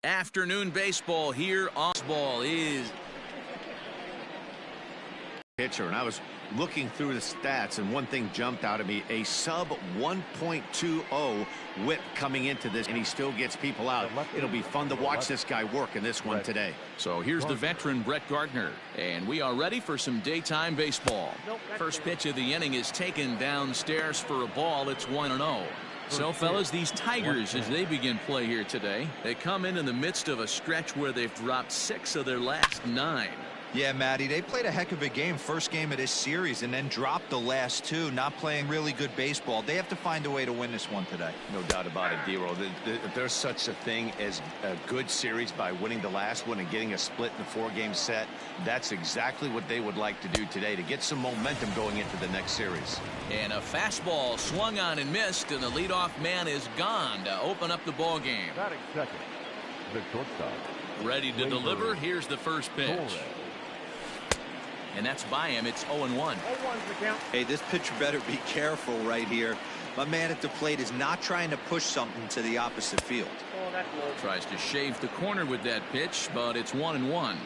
Afternoon baseball here on ball is pitcher, and I was looking through the stats, and one thing jumped out at me: a sub 1.20 whip coming into this, and he still gets people out. It'll be fun to watch this guy work in this one today. So here's the veteran Brett Gardner, and we are ready for some daytime baseball. First pitch of the inning is taken downstairs for a ball. It's 1-0. So, fellas, these Tigers, as they begin play here today, they come in the midst of a stretch where they've dropped 6 of their last 9. Yeah, Matty, they played a heck of a game, first game of this series, and then dropped the last 2, not playing really good baseball. They have to find a way to win this one today. No doubt about it, D-Roll. There's such a thing as a good series by winning the last one and getting a split in the 4-game set. That's exactly what they would like to do today to get some momentum going into the next series. And a fastball swung on and missed, and the leadoff man is gone to open up the ball game. Batting second, the shortstop. Ready to deliver. Here's the first pitch. And that's by him. It's 0-1. Hey, this pitcher better be careful right here. My man at the plate is not trying to push something to the opposite field. Tries to shave the corner with that pitch, but it's 1-1.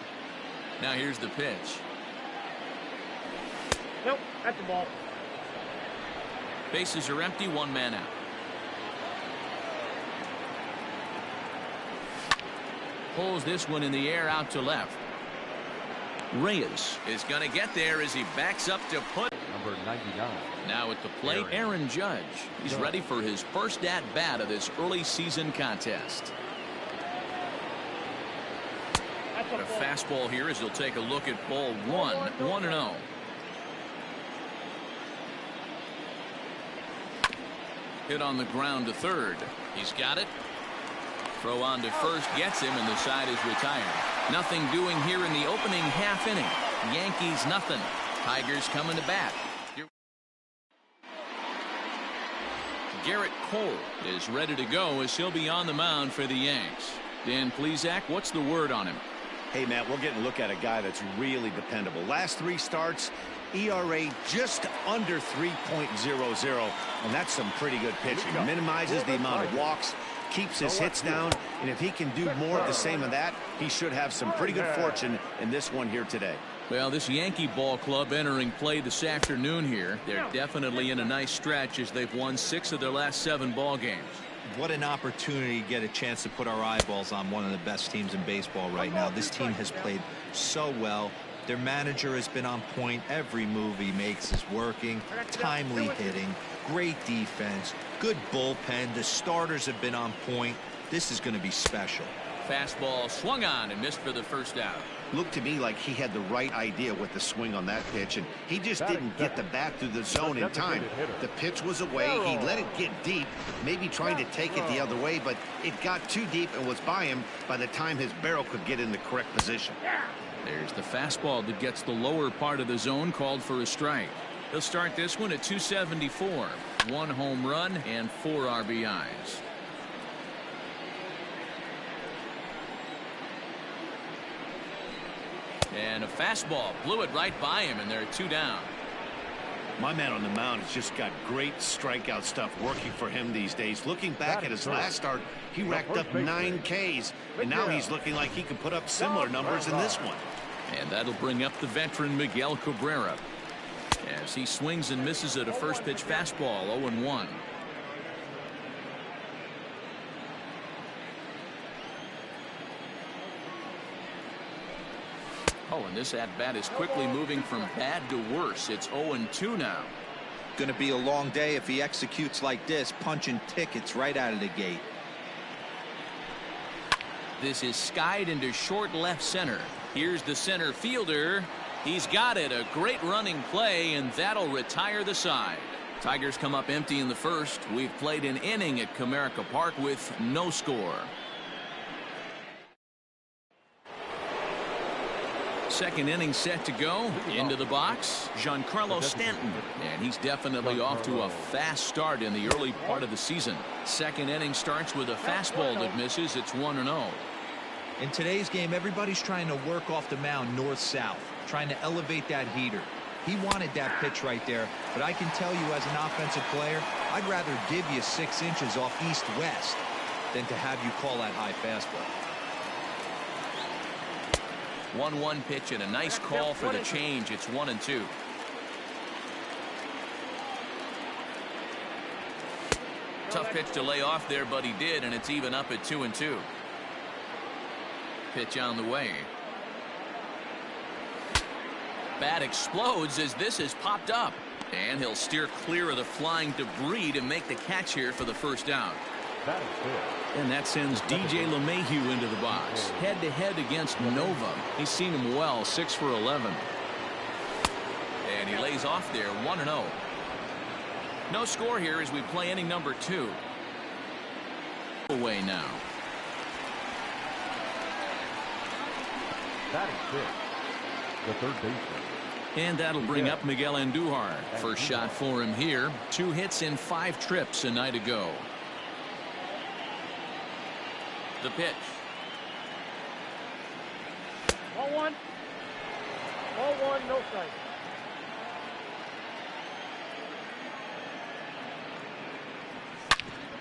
Now here's the pitch. Nope, that's the ball. Bases are empty, 1 man out. Pulls this one in the air out to left. Reyes is going to get there as he backs up to put. Number 99. Now at the plate, Aaron Judge. He's ready for his first at-bat of this early season contest. A fastball here as he'll take a look at ball 1, 1-0. Hit on the ground to third. He's got it. Throw on to first gets him, and the side is retired. Nothing doing here in the opening half inning. Yankees nothing. Tigers coming to bat. Garrett Cole is ready to go as he'll be on the mound for the Yanks. Dan Plesac, what's the word on him? Hey, Matt, we're getting a look at a guy that's really dependable. Last 3 starts, ERA just under 3.00, and that's some pretty good pitching. Minimizes the amount of walks, keeps his hits down, and if he can do more of the same of that, he should have some pretty good fortune in this one here today. Well, this Yankee ball club entering play this afternoon here. They're definitely in a nice stretch as they've won 6 of their last 7 ball games. What an opportunity to get a chance to put our eyeballs on one of the best teams in baseball right now. This team has played so well. Their manager has been on point. Every move he makes is working. Timely hitting, great defense, good bullpen. The starters have been on point. This is going to be special. Fastball swung on and missed for the first out. Looked to me like he had the right idea with the swing on that pitch, and he just didn't get the bat through the zone in time. The pitch was away. He let it get deep, maybe trying to take it the other way, but it got too deep and was by him by the time his barrel could get in the correct position. There's the fastball that gets the lower part of the zone, called for a strike. He'll start this one at 274. 1 home run and 4 RBIs. And a fastball blew it right by him, and they're 2 down. My man on the mound has just got great strikeout stuff working for him these days. Looking back at his last start, he racked up 9 Ks, and now he's looking like he can put up similar numbers in this one. And that'll bring up the veteran Miguel Cabrera as he swings and misses at a first pitch fastball. 0-1. Oh, and this at-bat is quickly moving from bad to worse. It's 0-2 now. Going to be a long day if he executes like this, punching tickets right out of the gate. This is skied into short left center. Here's the center fielder. He's got it. A great running play, and that'll retire the side. Tigers come up empty in the first. We've played an inning at Comerica Park with no score. Second inning set to go. Into the box, Giancarlo Stanton. And he's definitely off to a fast start in the early part of the season. Second inning starts with a fastball that misses. It's 1-0. In today's game, everybody's trying to work off the mound north-south, trying to elevate that heater. He wanted that pitch right there, but I can tell you as an offensive player, I'd rather give you 6 inches off east-west than to have you call that high fastball. 1-1 pitch and a nice call for the change. It's 1-2. Tough pitch to lay off there, but he did, and it's even up at 2-2. Pitch on the way. Bat explodes as this has popped up. And he'll steer clear of the flying debris to make the catch here for the first out. And that sends DJ LeMahieu into the box. Head-to-head against Nova. He's seen him well, 6 for 11. And he lays off there, 1-0. No score here as we play inning number 2. Away now. Batting fifth, the third baseman. And that'll bring up Miguel Andujar. First shot for him here. 2 hits in 5 trips a night ago. The pitch. 0-1. 0-1, no strike.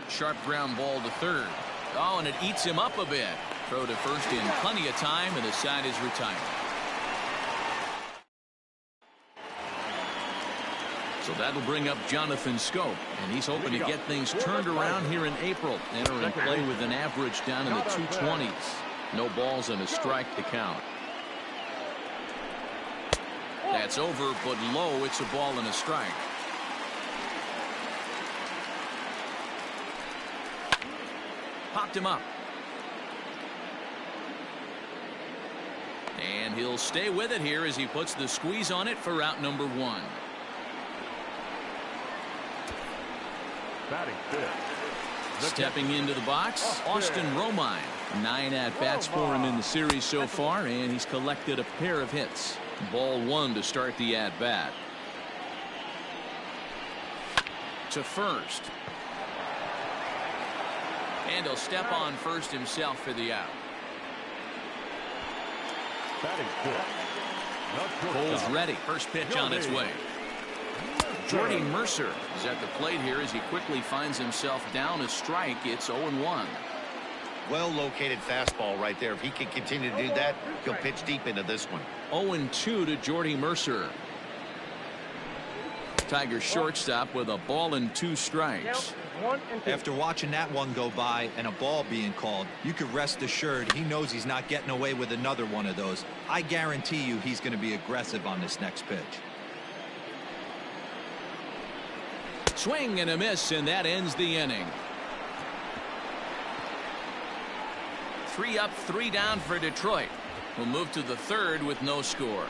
Sharp ground ball to third. Oh, and it eats him up a bit. Throw to first in plenty of time, and the side is retired. So that'll bring up Jonathan Scope, and he's hoping to get things turned around here in April. Entering play with an average down in the 220s. No balls and a strike to count. That's over, but low. It's a ball and a strike. Popped him up. And he'll stay with it here as he puts the squeeze on it for out number 1. Batting fifth. Stepping into the box, Austin Romine. 9 at-bats for him in the series so far, and he's collected a pair of hits. Ball 1 to start the at-bat. To first. And he'll step on first himself for the out. Batting fifth. Cole's ready. First pitch on its way. Jordy Mercer is at the plate here as he quickly finds himself down a strike. It's 0-1. Well located fastball right there. If he can continue to do that, he'll pitch deep into this one. 0-2 to Jordy Mercer. Tiger shortstop with a ball and 2 strikes. After watching that one go by and a ball being called, you could rest assured he knows he's not getting away with another one of those. I guarantee you he's going to be aggressive on this next pitch. Swing and a miss, and that ends the inning. 3 up, 3 down for Detroit. We'll move to the third with no score.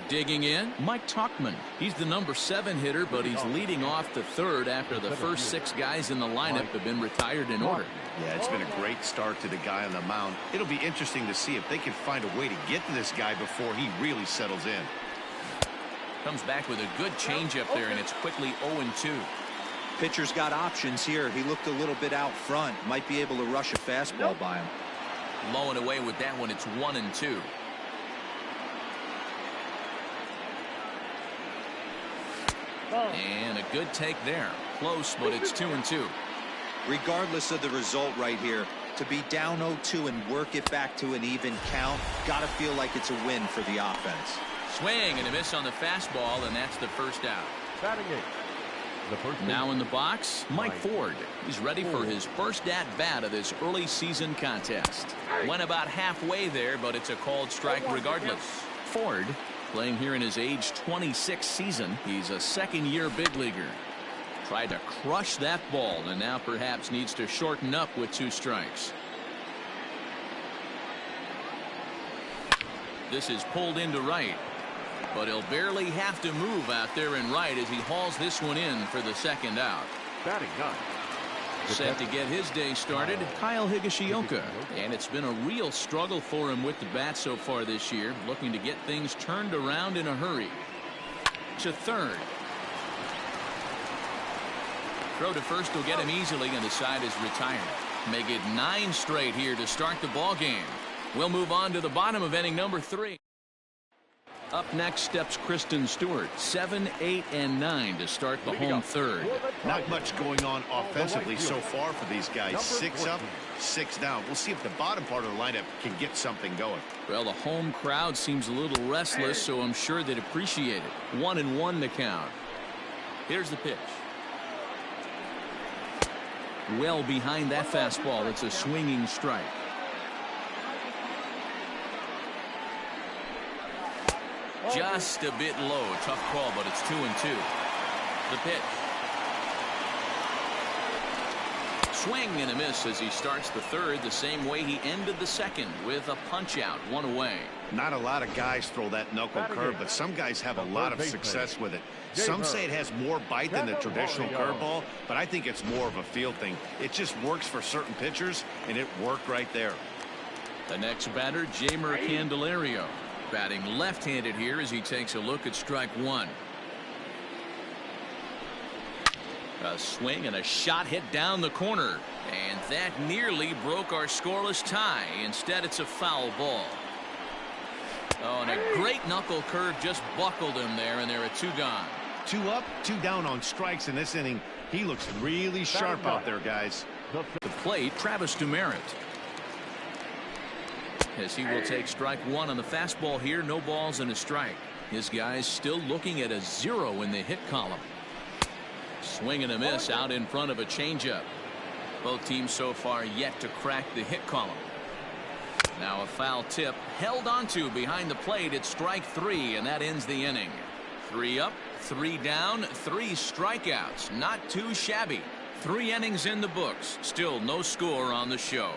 Digging in, Mike Tauchman. He's the number 7 hitter, but he's leading off the third after the first 6 guys in the lineup have been retired in order. Yeah, it's been a great start to the guy on the mound. It'll be interesting to see if they can find a way to get to this guy before he really settles in. Comes back with a good changeup there, and it's quickly 0-2. Pitcher's got options here. He looked a little bit out front. Might be able to rush a fastball by him. Low and away with that one. It's 1-2. And a good take there. Close, but it's 2-2. Regardless of the result right here, to be down 0-2 and work it back to an even count, gotta feel like it's a win for the offense. Swing and a miss on the fastball, and that's the first out. Batting eighth. The first now in the box, Mike Ford. He's ready for his first at-bat of this early season contest. Went about halfway there, but it's a called strike regardless. Ford, playing here in his age 26 season, he's a second-year big leaguer. Tried to crush that ball, and now perhaps needs to shorten up with 2 strikes. This is pulled into right, but he'll barely have to move out there in right as he hauls this one in for the second out. Batting ninth. Set to get his day started, Kyle Higashioka. And it's been a real struggle for him with the bat so far this year, looking to get things turned around in a hurry. To third. Throw to first will get him easily, and the side is retired. Make it 9 straight here to start the ball game. We'll move on to the bottom of inning number 3. Up next steps Kristen Stewart. 7, 8, and 9 to start the home third. Not much going on offensively so far for these guys. 6 up, 6 down. We'll see if the bottom part of the lineup can get something going. Well, the home crowd seems a little restless, so I'm sure they'd appreciate it. 1-1 the count. Here's the pitch. Well behind that fastball. It's a swinging strike. Just a bit low. Tough call, but it's 2-2. The pitch. Swing and a miss as he starts the third the same way he ended the second, with a punch out, 1 away. Not a lot of guys throw that knuckle curve, but some guys have a lot of success with it. Some say it has more bite than the traditional curveball, but I think it's more of a feel thing. It just works for certain pitchers, and it worked right there. The next batter, Jamer Candelario, batting left-handed here as he takes a look at strike 1. A swing and a shot hit down the corner, and that nearly broke our scoreless tie. Instead, it's a foul ball. Oh, and a great knuckle curve just buckled him there, and there are 2 gone. 2 up, 2 down on strikes in this inning. He looks really sharp out there, guys. The plate, Travis Demerit, as he will take strike 1 on the fastball here. No balls and a strike. His guys still looking at a 0 in the hit column. Swing and a miss out in front of a changeup. Both teams so far yet to crack the hit column. Now a foul tip held onto behind the plate. It's strike 3, and that ends the inning. 3 up, 3 down, 3 strikeouts. Not too shabby. 3 innings in the books. Still no score on the show.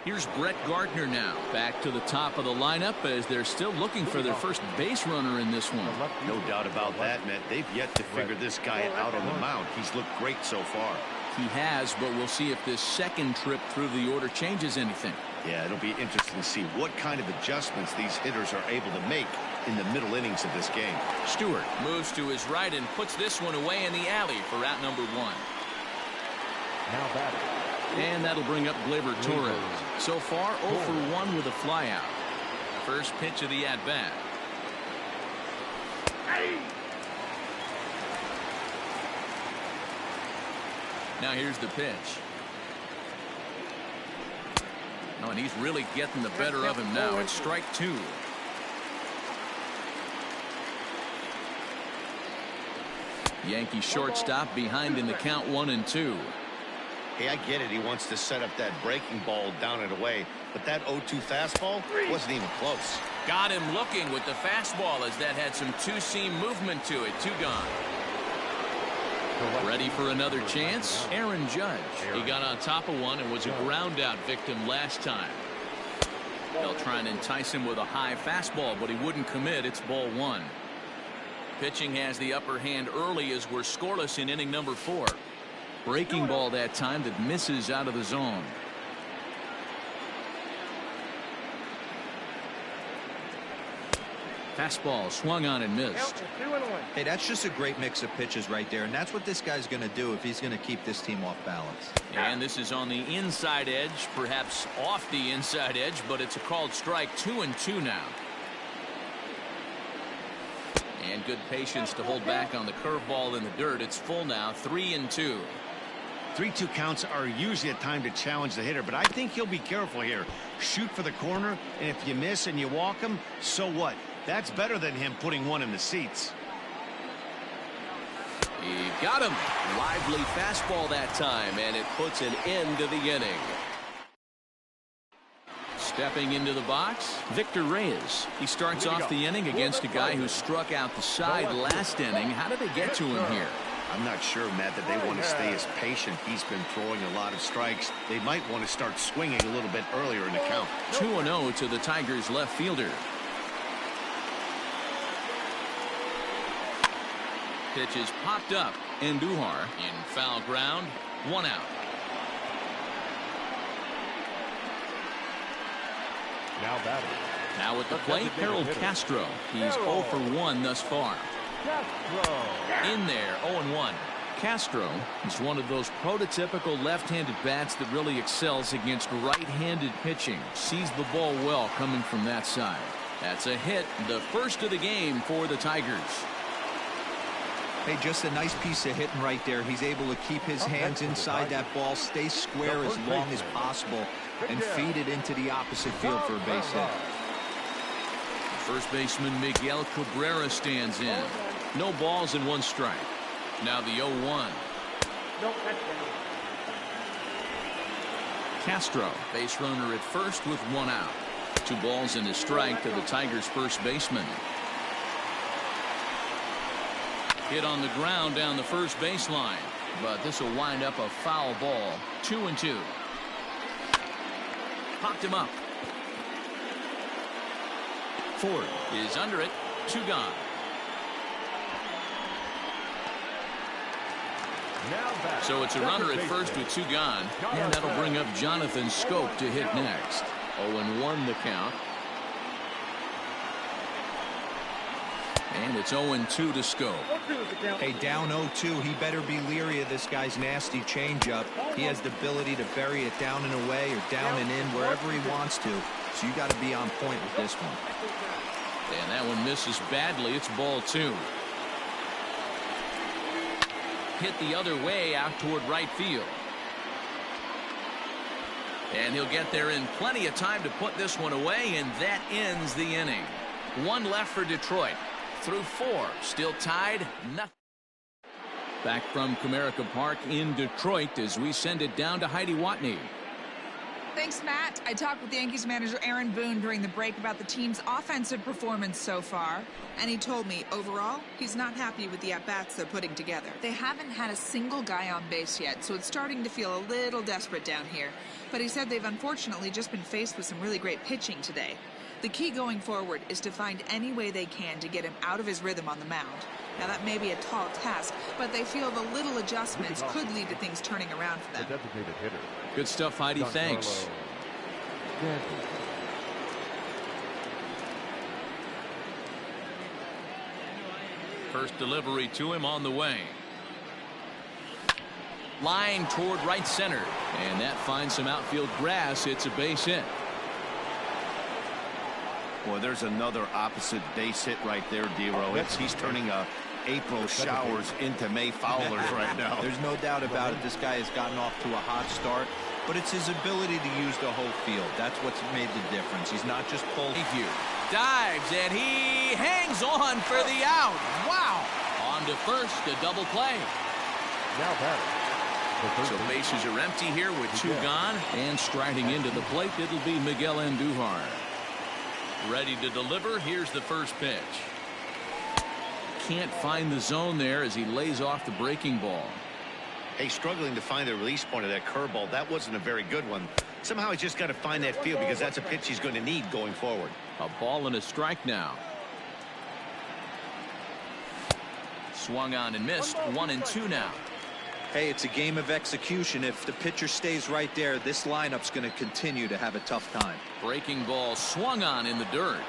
Here's Brett Gardner now, back to the top of the lineup as they're still looking for their first base runner in this one. No doubt about that, Matt. They've yet to figure this guy out on the mound. He's looked great so far. He has, but we'll see if this second trip through the order changes anything. Yeah, it'll be interesting to see what kind of adjustments these hitters are able to make in the middle innings of this game. Stewart moves to his right and puts this one away in the alley for out number 1. Now batting. And that'll bring up Gleyber Torres. So far, 0 for 1 with a flyout. First pitch of the at-bat. Now here's the pitch. Oh, and he's really getting the better of him now. It's strike 2. Yankee shortstop behind in the count 1-2. Hey, I get it. He wants to set up that breaking ball down and away, but that 0-2 fastball wasn't even close. Got him looking with the fastball as that had some two-seam movement to it. 2 gone. Ready for another chance? Aaron Judge. He got on top of one and was a ground out victim last time. They'll try and entice him with a high fastball, but he wouldn't commit. It's ball 1. Pitching has the upper hand early as we're scoreless in inning number 4. Breaking ball that time that misses out of the zone. Fastball swung on and missed. Hey, that's just a great mix of pitches right there, and that's what this guy's going to do if he's going to keep this team off balance. And this is on the inside edge, perhaps off the inside edge, but it's a called strike. 2-2 now. And good patience to hold back on the curveball in the dirt. It's full now. 3-2. 3-2 counts are usually a time to challenge the hitter, but I think he'll be careful here. Shoot for the corner, and if you miss and you walk him, so what? That's better than him putting one in the seats. He got him. Lively fastball that time, and it puts an end to the inning. Stepping into the box, Victor Reyes. He starts off the inning against a guy who struck out the side last inning. How did they get to him here? I'm not sure, Matt, that they want to stay as patient. He's been throwing a lot of strikes. They might want to start swinging a little bit earlier in the count. 2-0 to the Tigers left fielder. Pitch is popped up. Andujar in foul ground. 1 out. Now batting. Now at the plate, Harold Castro. He's 0 for 1 thus far. In there, 0-1. Castro is one of those prototypical left-handed bats that really excels against right-handed pitching. Sees the ball well coming from that side. That's a hit, the first of the game for the Tigers. Hey, just a nice piece of hitting right there. He's able to keep his hands inside that ball, stay square as long as possible, and feed it into the opposite field for a base hit. First baseman Miguel Cabrera stands in. No balls and 1 strike. Now the 0-1. Castro, base runner at first with 1 out. 2 balls and a strike to the Tigers' first baseman. Hit on the ground down the first baseline, but this will wind up a foul ball. 2-2. Popped him up. Ford is under it. 2 gone. So it's a runner at first with 2 gone, and that'll bring up Jonathan Scope to hit next. 0-1 the count. And it's 0-2 to Scope. Hey, down 0-2. He better be leery of this guy's nasty changeup. He has the ability to bury it down and away or down and in wherever he wants to. So you got to be on point with this one. And that one misses badly. It's ball 2. Hit the other way out toward right field. And he'll get there in plenty of time to put this one away, and that ends the inning. 1 left for Detroit. Through 4, still tied, nothing. Back from Comerica Park in Detroit as we send it down to Heidi Watney. Thanks, Matt. I talked with Yankees manager Aaron Boone during the break about the team's offensive performance so far, and he told me, overall, he's not happy with the at-bats they're putting together. They haven't had a single guy on base yet, so it's starting to feel a little desperate down here. But he said they've unfortunately just been faced with some really great pitching today. The key going forward is to find any way they can to get him out of his rhythm on the mound. Now, that may be a tall task, but they feel the little adjustments could lead to things turning around for them. Good stuff, Heidi. Thanks. First delivery to him on the way. Line toward right center, and that finds some outfield grass. It's a base hit. Boy, there's another opposite base hit right there, D-Row. He's turning April showers into May foulers right now. There's no doubt about it. This guy has gotten off to a hot start, but it's his ability to use the whole field. That's what's made the difference. He's not just pulled. Thank you. Dives, and he hangs on for the out. Wow. On to first, a double play. Now batting. So bases are empty here with 2 gone, and striding into the plate, it'll be Miguel Andujar. Ready to deliver. Here's the first pitch. Can't find the zone there as he lays off the breaking ball. Hey, struggling to find the release point of that curveball. That wasn't a very good one. Somehow he's just got to find that field because that's a pitch he's going to need going forward. A ball and a strike now. Swung on and missed. 1-2 now. Hey, it's a game of execution. If the pitcher stays right there, this lineup's going to continue to have a tough time. Breaking ball swung on in the dirt.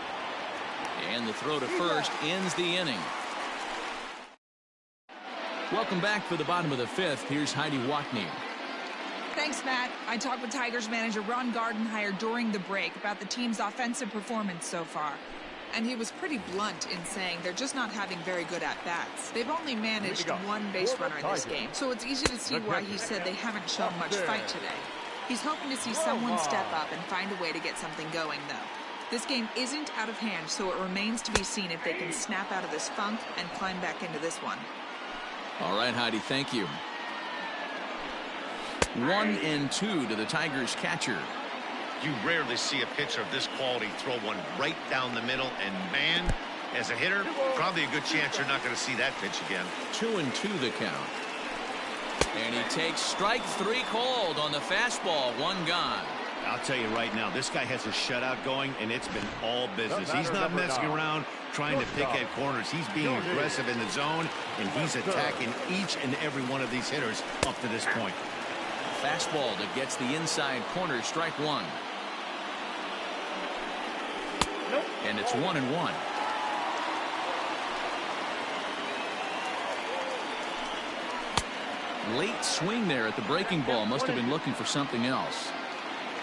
And the throw to first ends the inning. Welcome back for the bottom of the 5th. Here's Heidi Watney. Thanks, Matt. I talked with Tigers manager Ron Gardenhire during the break about the team's offensive performance so far. And he was pretty blunt in saying they're just not having very good at-bats. They've only managed 1 base runner in this game, so it's easy to see why he said they haven't shown much fight today. He's hoping to see someone step up and find a way to get something going, though. This game isn't out of hand, so it remains to be seen if they can snap out of this funk and climb back into this one. All right, Heidi, thank you. 1-2 to the Tigers catcher. You rarely see a pitcher of this quality throw one right down the middle, and man, as a hitter, probably a good chance you're not going to see that pitch again. 2-2 the count. And he takes strike 3 called on the fastball. 1 gone. I'll tell you right now, this guy has a shutout going, and it's been all business. He's not messing around trying to pick at corners. He's being aggressive in the zone, and he's attacking each and every one of these hitters up to this point. Fastball that gets the inside corner. Strike 1. And it's 1-1. Late swing there at the breaking ball. Must have been looking for something else.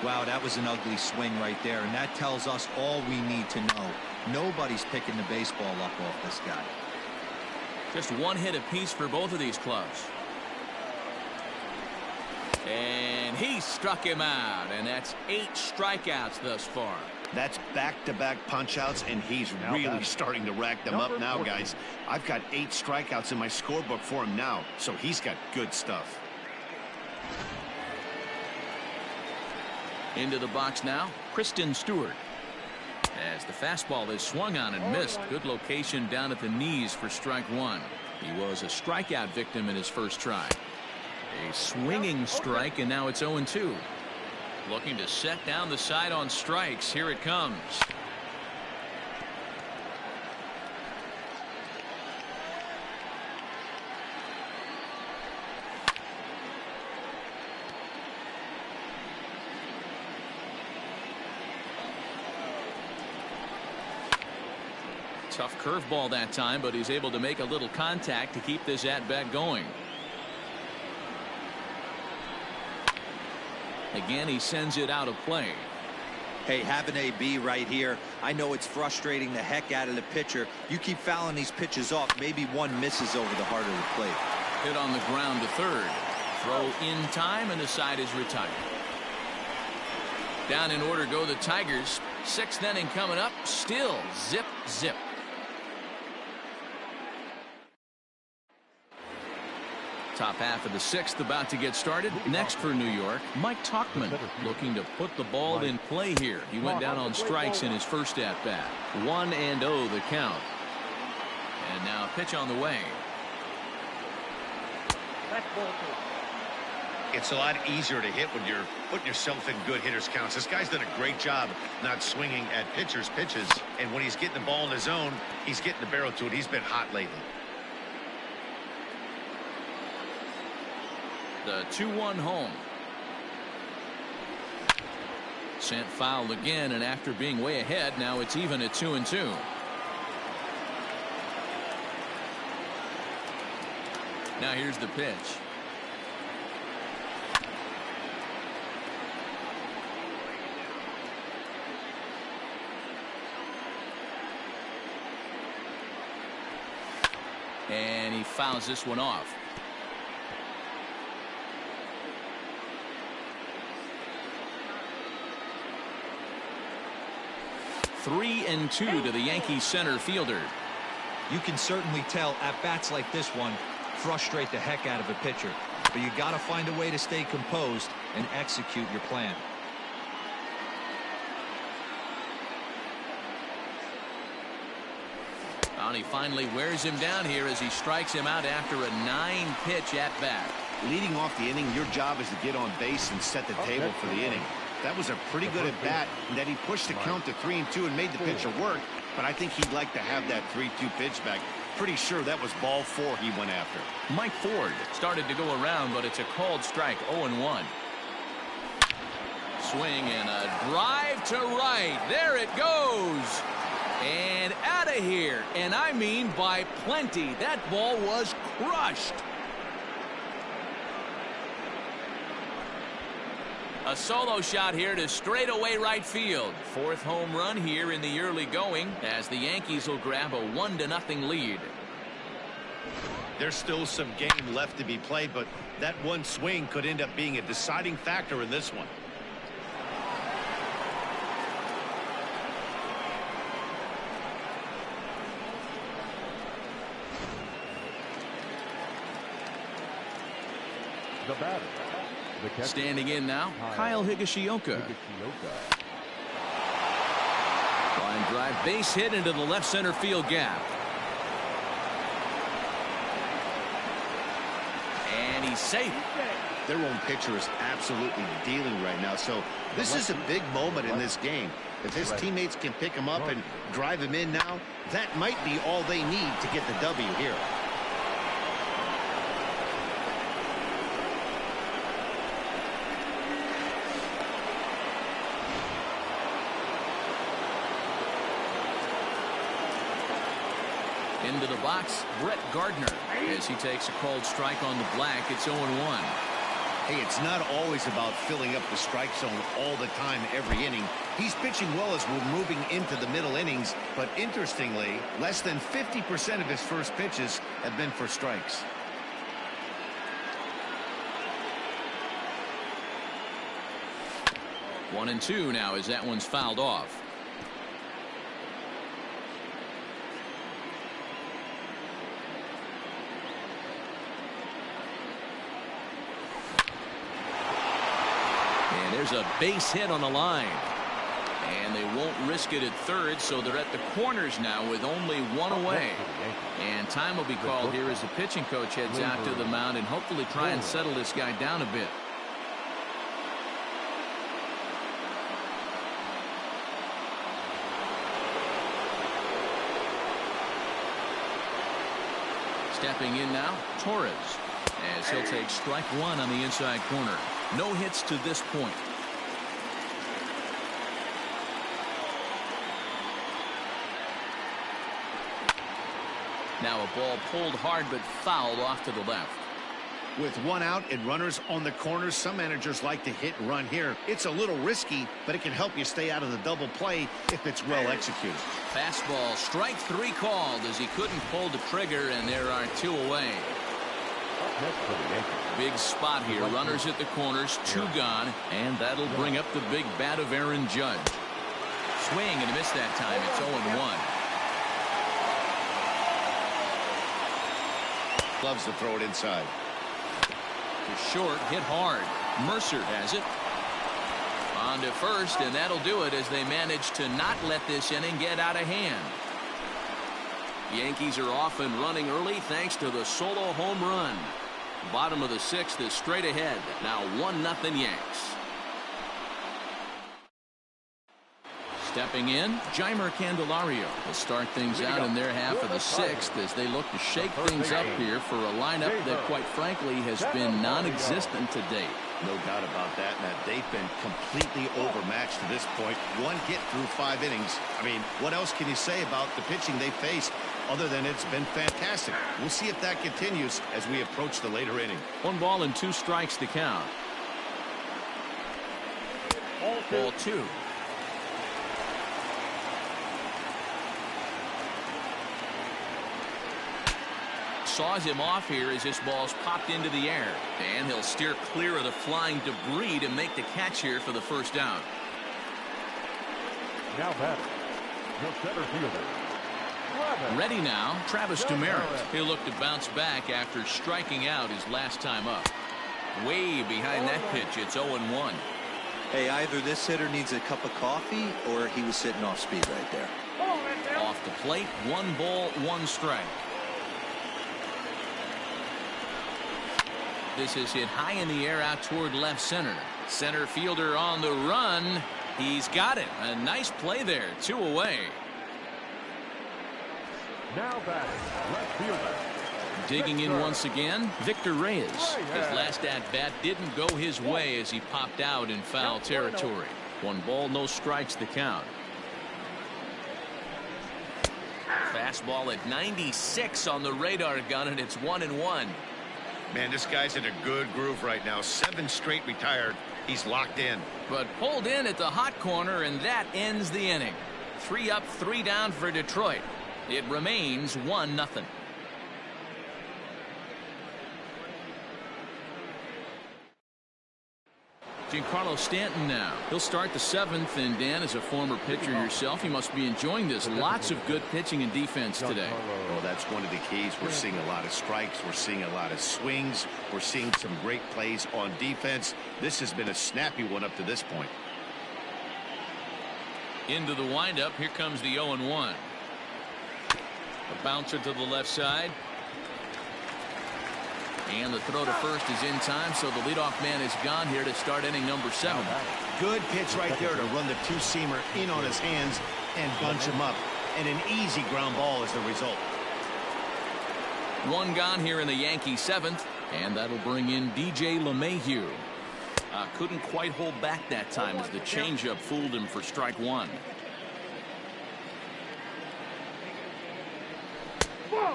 Wow, that was an ugly swing right there, and that tells us all we need to know. Nobody's picking the baseball up off this guy. Just one hit apiece for both of these clubs. And he struck him out, and that's 8 strikeouts thus far. That's back-to-back punch-outs, and he's really starting to rack them up now, guys. I've got 8 strikeouts in my scorebook for him now, so he's got good stuff. Into the box now, Kristen Stewart. As the fastball is swung on and missed. Good location down at the knees for strike 1. He was a strikeout victim in his first try. A swinging strike, and now it's 0-2. Looking to set down the side on strikes. Here it comes. Tough curveball that time, but he's able to make a little contact to keep this at-bat going. Again, he sends it out of play. Hey, have an AB right here. I know it's frustrating the heck out of the pitcher. You keep fouling these pitches off, maybe one misses over the heart of the plate. Hit on the ground to third. Throw in time, and the side is retired. Down in order go the Tigers. 6th inning coming up. Still zip, zip. Top half of the 6th about to get started. Next for New York, Mike Tauchman looking to put the ball in play here. He went down on strikes in his first at-bat. 1-0 the count. And now pitch on the way. It's a lot easier to hit when you're putting yourself in good hitters' counts. This guy's done a great job not swinging at pitchers' pitches. And when he's getting the ball in his zone, he's getting the barrel to it. He's been hot lately. The 2-1 home. Sent foul again, and after being way ahead, now it's even at 2-2. Now here's the pitch. And he fouls this one off. 3-2 to the Yankees center fielder. You can certainly tell at bats like this one frustrate the heck out of a pitcher, but you got to find a way to stay composed and execute your plan. And he finally wears him down here as he strikes him out after a 9-pitch at bat. Leading off the inning, your job is to get on base and set the table for the inning. That was a pretty good at bat, and that he pushed the count to 3-2 and made the pitcher work. But I think he'd like to have that 3-2 pitch back. Pretty sure that was ball 4 he went after. Mike Ford started to go around, but it's a called strike. 0-1. Swing and a drive to right. There it goes. And out of here. And I mean by plenty. That ball was crushed. A solo shot here to straightaway right field. 4th home run here in the early going as the Yankees will grab a 1-0 lead. There's still some game left to be played, but that one swing could end up being a deciding factor in this one. The batter. Standing in now, Kyle Higashioka. Line drive, base hit into the left center field gap. And he's safe. Their own pitcher is absolutely dealing right now, so this is a big moment in this game. If his teammates can pick him up and drive him in now, that might be all they need to get the W here. Into the box, Brett Gardner. As he takes a called strike on the black, it's 0-1. Hey, it's not always about filling up the strike zone all the time every inning. He's pitching well as we're moving into the middle innings, but interestingly, less than 50% of his first pitches have been for strikes. One and two now as that one's fouled off. And there's a base hit on the line. And they won't risk it at third, so they're at the corners now with only one away. And time will be called here as the pitching coach heads out to the mound and hopefully try and settle this guy down a bit. Stepping in now, Torres, as he'll take strike one on the inside corner. No hits to this point. Now a ball pulled hard but fouled off to the left. With one out and runners on the corners, some managers like to hit and run here. It's a little risky, but it can help you stay out of the double play if it's well executed. Fastball, strike three called as he couldn't pull the trigger, and there are two away. Big spot here. Runners at the corners, two gone, and that'll bring up the big bat of Aaron Judge. Swing and a miss that time. It's 0-1. Loves to throw it inside. To short, hit hard. Mercer has it. On to first, and that'll do it as they manage to not let this inning get out of hand. Yankees are off and running early thanks to the solo home run. Bottom of the sixth is straight ahead. Now 1-0 Yanks. Stepping in, Jeimer Candelario will start things out in their half of the sixth as they look to shake things up here for a lineup that, quite frankly, has been non-existent to date. No doubt about that. Now, they've been completely overmatched to this point. One hit through 5 innings. I mean, what else can you say about the pitching they faced other than it's been fantastic? We'll see if that continues as we approach the later inning. 1 ball and 2 strikes to count. Ball 2. Saws him off here as this ball's popped into the air, and he'll steer clear of the flying debris to make the catch here for the first down. Now batting, the center fielder. Ready now, Travis Demeritte. He'll look to bounce back after striking out his last time up. Way behind that pitch, it's 0-1. Hey, either this hitter needs a cup of coffee or he was sitting off speed right there. Off the plate, 1 ball, 1 strike. This is hit high in the air out toward left center. Center fielder on the run. He's got it. A nice play there. 2 away. Now batting, left fielder. Digging in once again, Victor Reyes. His last at-bat didn't go his way as he popped out in foul territory. 1 ball, no strikes to count. Fastball at 96 on the radar gun, and it's 1-1. Man, this guy's in a good groove right now. 7 straight retired. He's locked in. But pulled in at the hot corner, and that ends the inning. 3 up, 3 down for Detroit. It remains 1-0. Giancarlo Stanton now. He'll start the 7th, and Dan, as a former pitcher yourself, you must be enjoying this. Lots of good pitching and defense today. Oh, that's one of the keys. We're seeing a lot of strikes. We're seeing a lot of swings. We're seeing some great plays on defense. This has been a snappy one up to this point. Into the windup. Here comes the 0-1. A bouncer to the left side. And the throw to first is in time, so the leadoff man is gone here to start inning number 7. Good pitch right there to run the 2-seamer in on his hands and bunch him up. And an easy ground ball is the result. 1 gone here in the Yankee 7th, and that'll bring in DJ LeMahieu. Couldn't quite hold back that time as the changeup fooled him for strike 1.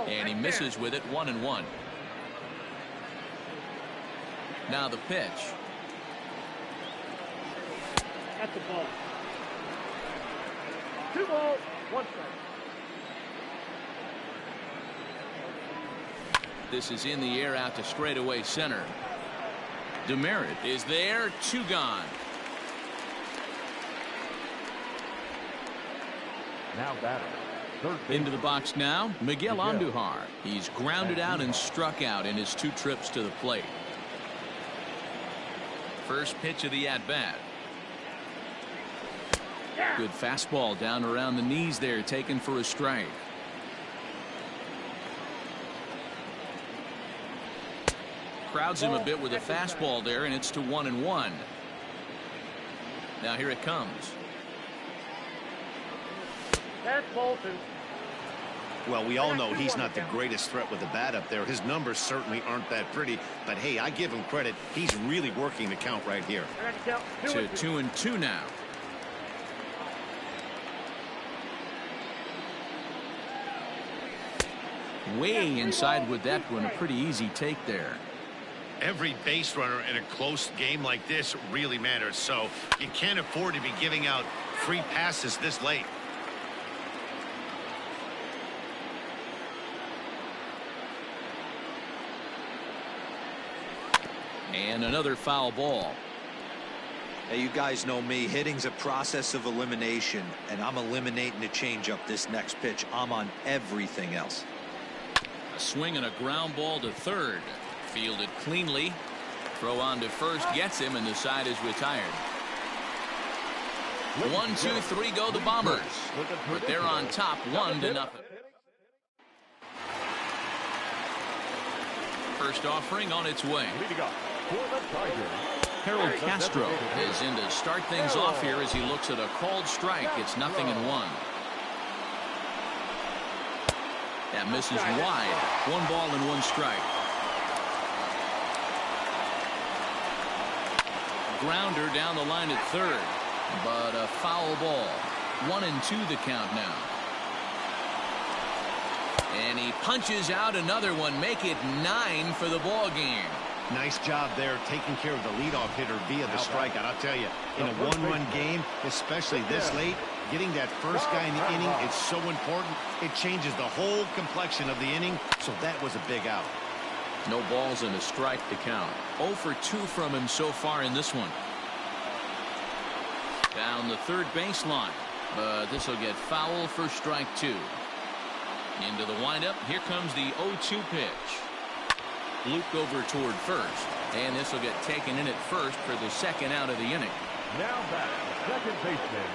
And he misses with it. 1-1. Now the pitch. That's the ball. 2 balls, 1 strike. This is in the air out to straightaway center. Demerit is there, 2 gone. Now batter. Third base. Into the box now, Miguel Andujar. He's grounded out and struck out in his 2 trips to the plate. First pitch of the at-bat. Good fastball down around the knees there, taken for a strike. Crowds him a bit with a fastball there, and it's to 1-1. Now here it comes. That's Bolton. Well, we all know he's not the greatest threat with the bat up there. His numbers certainly aren't that pretty. But, hey, I give him credit. He's really working the count right here. To 2-2 now. Way inside with that one. A pretty easy take there. Every base runner in a close game like this really matters. So you can't afford to be giving out free passes this late. And another foul ball. Hey, you guys know me. Hitting's a process of elimination, and I'm eliminating the changeup this next pitch. I'm on everything else. A swing and a ground ball to third. Fielded cleanly. Throw on to first gets him, and the side is retired. 1, 2, 3 go the Bombers. But they're on top 1-0. First offering on its way. Harold Castro is in to start things off here as he looks at a called strike. It's 0-1. That misses wide. 1 ball and 1 strike. Grounder down the line at third, but a foul ball. 1-2 the count now. And he punches out another one. Make it 9 for the ball game. Nice job there taking care of the leadoff hitter via the strikeout. I'll tell you, in a 1-run game, especially this late, getting that first guy in the inning is so important. It changes the whole complexion of the inning, so that was a big out. No balls and a strike to count. 0 for 2 from him so far in this one. Down the third baseline, but this will get foul for strike 2. Into the windup. Here comes the 0-2 pitch. Looped over toward first, and this will get taken in at first for the second out of the inning. Now back, second baseman.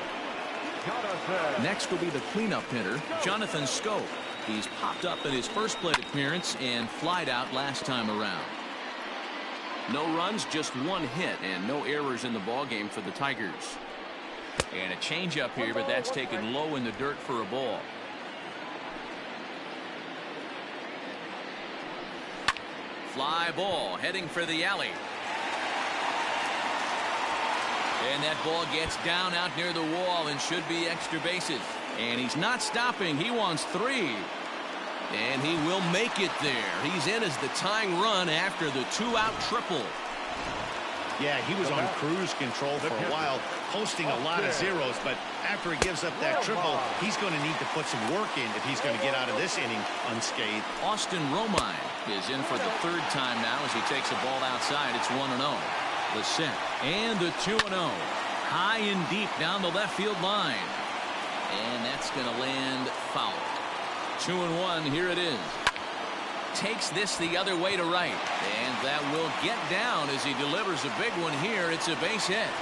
Next will be the cleanup hitter, Jonathan Scope. He's popped up in his first plate appearance and flied out last time around. No runs, just 1 hit, and no errors in the ballgame for the Tigers. And a changeup here, but that's taken low in the dirt for a ball. Fly ball heading for the alley. And that ball gets down out near the wall and should be extra bases. And he's not stopping. He wants 3. And he will make it there. He's in as the tying run after the 2-out triple. Yeah, he was on cruise control for a while, posting a lot of zeros, but after he gives up that triple, he's going to need to put some work in if he's going to get out of this inning unscathed. Austin Romine is in for the 3rd time now as he takes a ball outside. It's 1-0. The set and the 2-0. High and deep down the left field line. And that's going to land foul. 2-1. Here it is. Takes this the other way to right. And that will get down as he delivers a big one here. It's a base hit.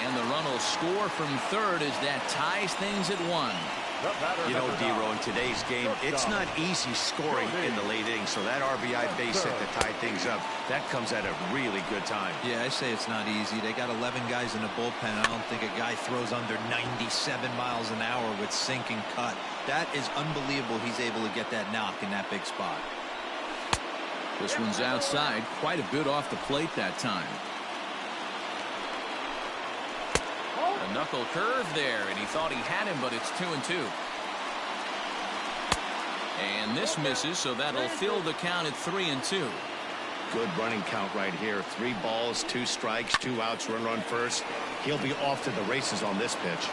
And the run will score from third as that ties things at 1. You know, D-Row, in today's game, it's not easy scoring in the late innings, so that RBI base hit to tie things up, that comes at a really good time. Yeah, I say it's not easy. They got 11 guys in the bullpen. I don't think a guy throws under 97 miles an hour with sink and cut. That is unbelievable he's able to get that knock in that big spot. This one's outside, quite a bit off the plate that time. A knuckle curve there, and he thought he had him, but it's 2-2. And this misses, so that'll fill the count at 3-2. Good running count right here. 3 balls, 2 strikes, 2 outs, run first. He'll be off to the races on this pitch.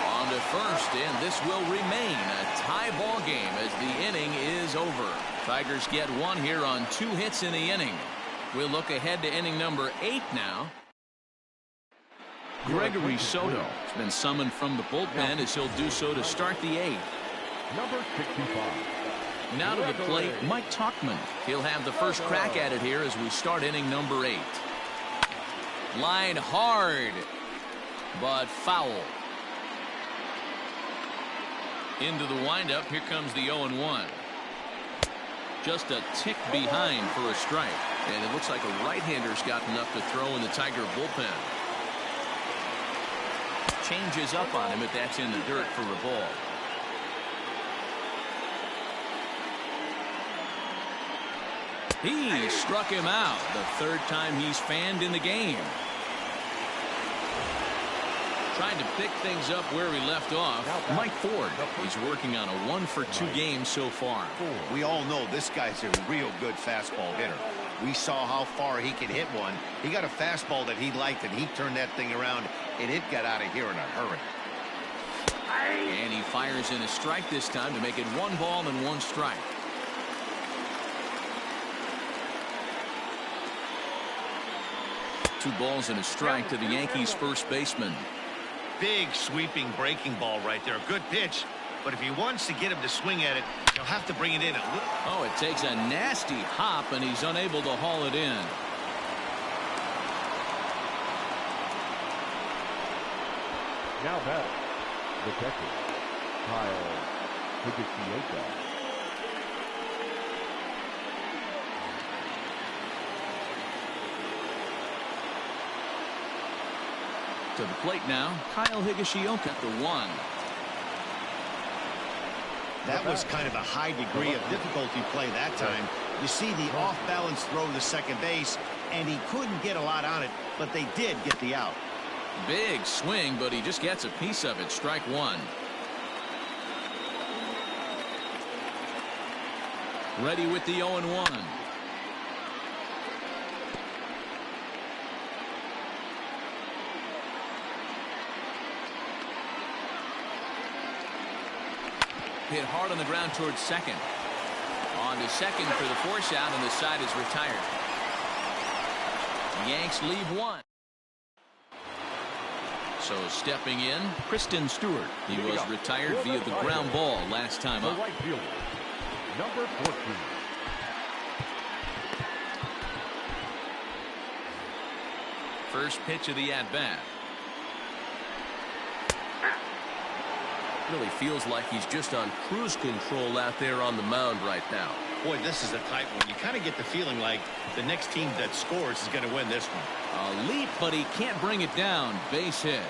On to first, and this will remain a tie ball game as the inning is over. Tigers get 1 here on 2 hits in the inning. We'll look ahead to inning number 8 now. Gregory Soto has been summoned from the bullpen as he'll do so to start the 8th. Number 65. Now to the plate, Mike Tauchman. He'll have the first crack at it here as we start inning number 8. Line hard, but foul. Into the windup, here comes the 0-1. Just a tick behind for a strike. And it looks like a right-hander's got enough to throw in the Tiger bullpen. Changes up on him, but that's in the dirt for a ball. He struck him out, the 3rd time he's fanned in the game. Trying to pick things up where he left off. Mike Ford. He's working on a 1-for-2 game so far. We all know this guy's a real good fastball hitter. We saw how far he could hit one. He got a fastball that he liked, and he turned that thing around, and it got out of here in a hurry. And he fires in a strike this time to make it 1 ball and 1 strike. Two balls and a strike to the Yankees first baseman. Big sweeping breaking ball right there. Good pitch. But if he wants to get him to swing at it, he'll have to bring it in a little. Oh, it takes a nasty hop, and he's unable to haul it in. Now back, the catcher, Kyle Higashioka. To the plate now, Kyle Higashioka, the 1. That was kind of a high degree of difficulty play that time. You see the off-balance throw to second base, and he couldn't get a lot on it, but they did get the out. Big swing, but he just gets a piece of it. Strike 1. Ready with the 0-1. Hit hard on the ground towards second. On to second for the force out, and the side is retired. Yanks leave 1. So stepping in, Kristen Stewart. He was retired via the ground ball last time up. Right fielder, number 14. First pitch of the at-bat. Really feels like he's just on cruise control out there on the mound right now. Boy, this is a tight one. You kind of get the feeling like the next team that scores is going to win this one. A leap, but he can't bring it down. Base hit.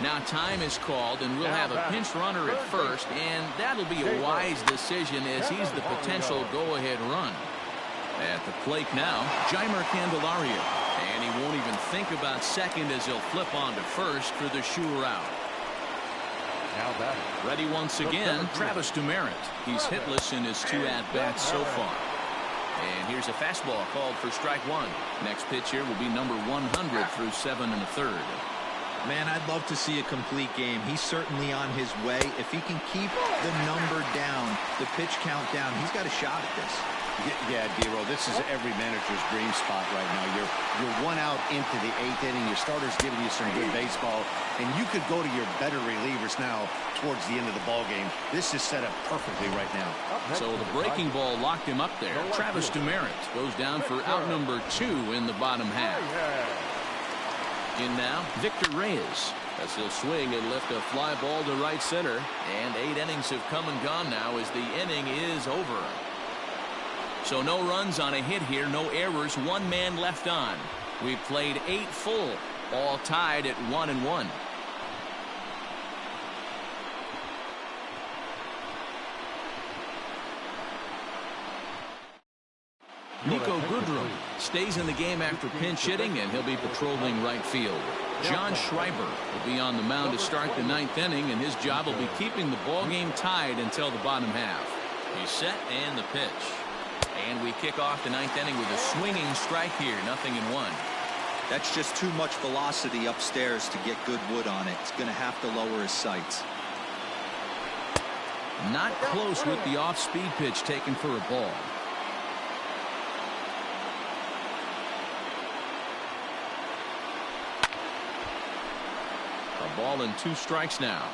Now time is called, and we'll have a pinch runner at first, and that'll be a wise decision as he's the potential go-ahead run. At the plate now, Jeimer Candelario. And he won't even think about second as he'll flip on to first for the sure out. Now batting. Ready once again, Travis Demeritte. He's hitless in his 2 at-bats so far. And here's a fastball called for strike 1. Next pitch here will be number 100 through 7 1/3. Man, I'd love to see a complete game. He's certainly on his way. If he can keep the number down, the pitch count down, he's got a shot at this. Yeah, D-Roll, this is every manager's dream spot right now. You're 1 out into the 8th inning. Your starter's giving you some good baseball, and you could go to your better relievers now towards the end of the ball game. This is set up perfectly right now. So the breaking ball locked him up there. Travis Demeritte goes down for out number 2 in the bottom half. In now, Victor Reyes, as he'll swing and lift a fly ball to right center. And 8 innings have come and gone now as the inning is over. So no runs on a hit here, no errors, 1 man left on. We've played 8 full, all tied at 1-1. Nico Goodrum stays in the game after pinch hitting, and he'll be patrolling right field. John Schreiber will be on the mound to start the 9th inning, and his job will be keeping the ball game tied until the bottom half. He's set and the pitch. And we kick off the ninth inning with a swinging strike here. 0-1. That's just too much velocity upstairs to get good wood on it. It's going to have to lower his sights. Not close with the off-speed pitch taken for a ball. A ball and 2 strikes now.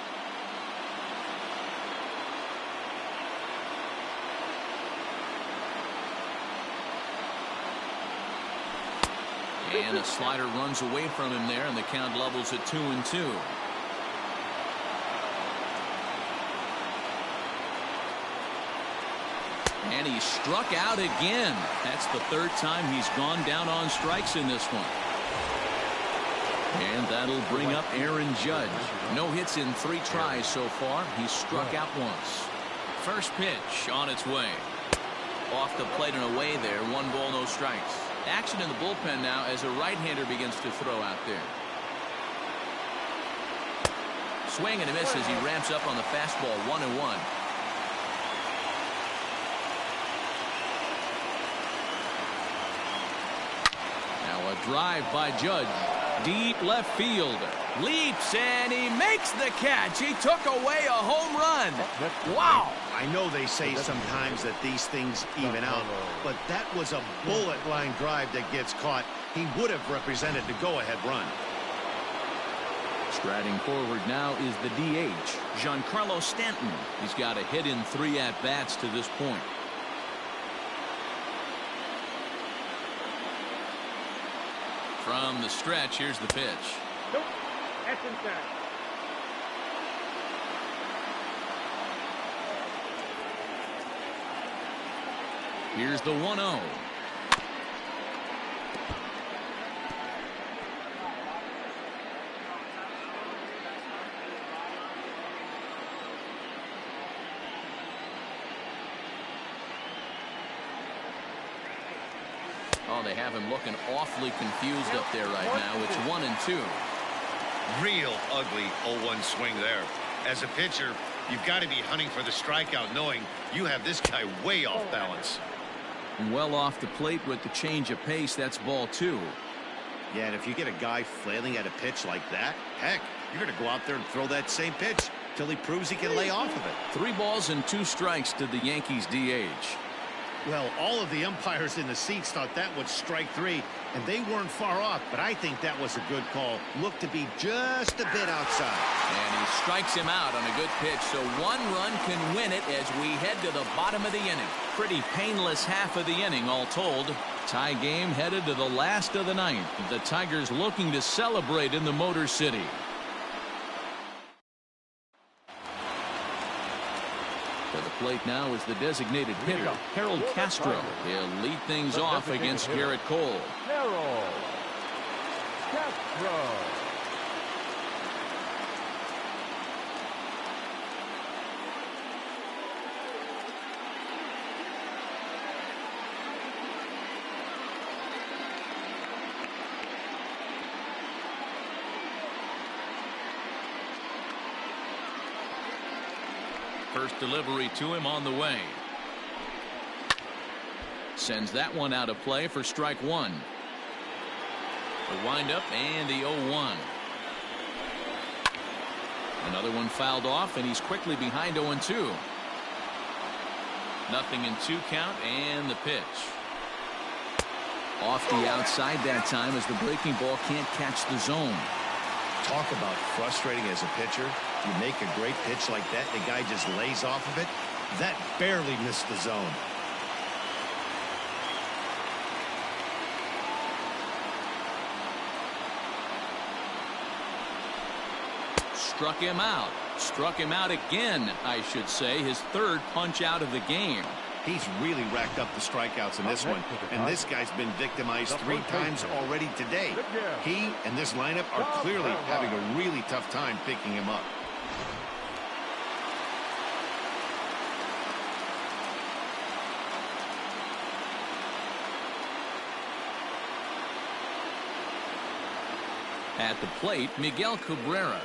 And a slider runs away from him there, and the count levels at 2-2. And he struck out again. That's the 3rd time he's gone down on strikes in this one. And that'll bring up Aaron Judge. No hits in 3 tries so far. He's struck out once. First pitch on its way. Off the plate and away there. 1 ball, no strikes. Action in the bullpen now as a right-hander begins to throw out there. Swing and a miss as he ramps up on the fastball. 1-1. Now a drive by Judge. Deep left field. Leaps and he makes the catch. He took away a home run. Wow. I know they say sometimes that these things even out, but that was a bullet line drive that gets caught. He would have represented the go-ahead run. Striding forward now is the DH, Giancarlo Stanton. He's got a hit in 3 at-bats to this point. From the stretch, here's the pitch. Nope. That's inside. Here's the 1-0. Oh, they have him looking awfully confused up there right now. It's 1-2. Real ugly 0-1 swing there. As a pitcher, you've got to be hunting for the strikeout, knowing you have this guy way off balance. Well off the plate with the change of pace. That's ball 2. Yeah, and if you get a guy flailing at a pitch like that, heck, you're going to go out there and throw that same pitch till he proves he can lay off of it. 3 balls and 2 strikes to the Yankees DH. Well, all of the umpires in the seats thought that was strike 3, and they weren't far off, but I think that was a good call. Looked to be just a bit outside. And he strikes him out on a good pitch, so 1 run can win it as we head to the bottom of the inning. Pretty painless half of the inning, all told. Tie game headed to the last of the 9th. The Tigers looking to celebrate in the Motor City. To the plate now is the designated hitter, Harold Castro. He'll lead things off against Garrett Cole. Harold Castro. First delivery to him on the way. Sends that one out of play for strike 1. The windup and the 0-1. Another one fouled off, and he's quickly behind 0-2. Nothing in 2 count, and the pitch. Off the outside that time as the breaking ball can't catch the zone. Talk about frustrating as a pitcher. You make a great pitch like that, the guy just lays off of it. That barely missed the zone. Struck him out. Struck him out again, I should say. His 3rd punch out of the game. He's really racked up the strikeouts in this one, and this guy's been victimized 3 times already today. He and this lineup are clearly having a really tough time picking him up. At the plate, Miguel Cabrera.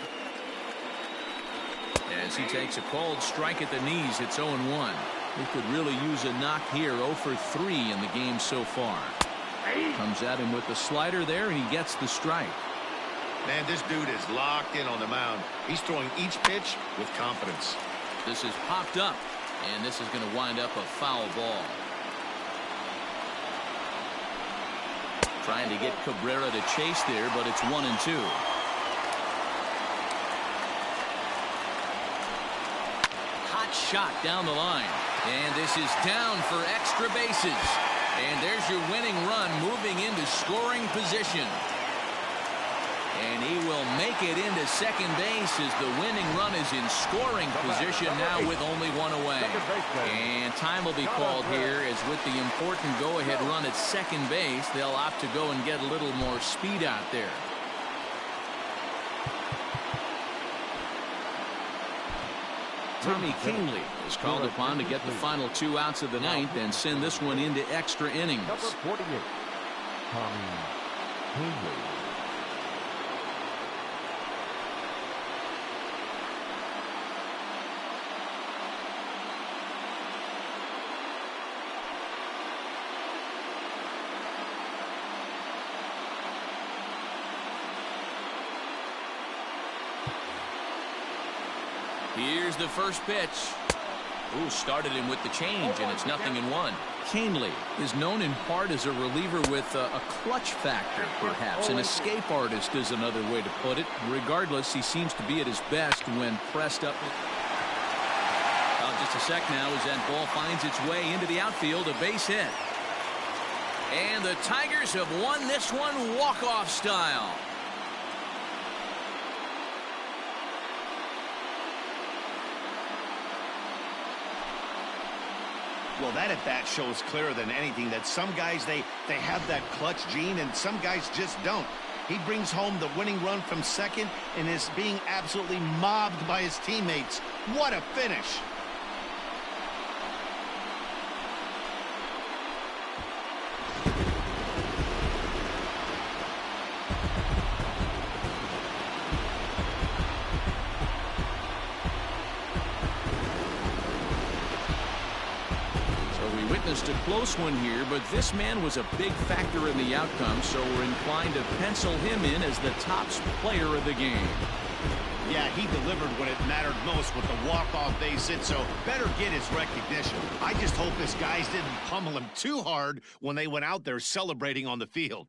As he takes a called strike at the knees, it's 0-1. He could really use a knock here. 0 for 3 in the game so far. Comes at him with the slider there, and he gets the strike. Man, this dude is locked in on the mound. He's throwing each pitch with confidence. This is popped up, and this is going to wind up a foul ball. Trying to get Cabrera to chase there, but it's 1-2. Hot shot down the line, and this is down for extra bases. And there's your winning run moving into scoring position. And he will make it into second base as the winning run is in scoring position now with only one away. And time will be called here as with the important go-ahead run at second base, they'll opt to go and get a little more speed out there. Tommy Kingley is called upon to get the final 2 outs of the ninth and send this one into extra innings. Number 48, Tommy Kingley. Here's the first pitch. Ooh, started him with the change, and it's 0-1. Kingley is known in part as a reliever with a clutch factor, perhaps. An escape artist is another way to put it. Regardless, he seems to be at his best when pressed up. Just a sec now as that ball finds its way into the outfield, a base hit. And the Tigers have won this one walk-off style. Well, that at-bat shows clearer than anything that some guys, they have that clutch gene, and some guys just don't. He brings home the winning run from second and is being absolutely mobbed by his teammates. What a finish! A close one here, but this man was a big factor in the outcome, so we're inclined to pencil him in as the top player of the game. Yeah, he delivered when it mattered most with the walk-off base hit, so better get his recognition. I just hope his guys didn't pummel him too hard when they went out there celebrating on the field.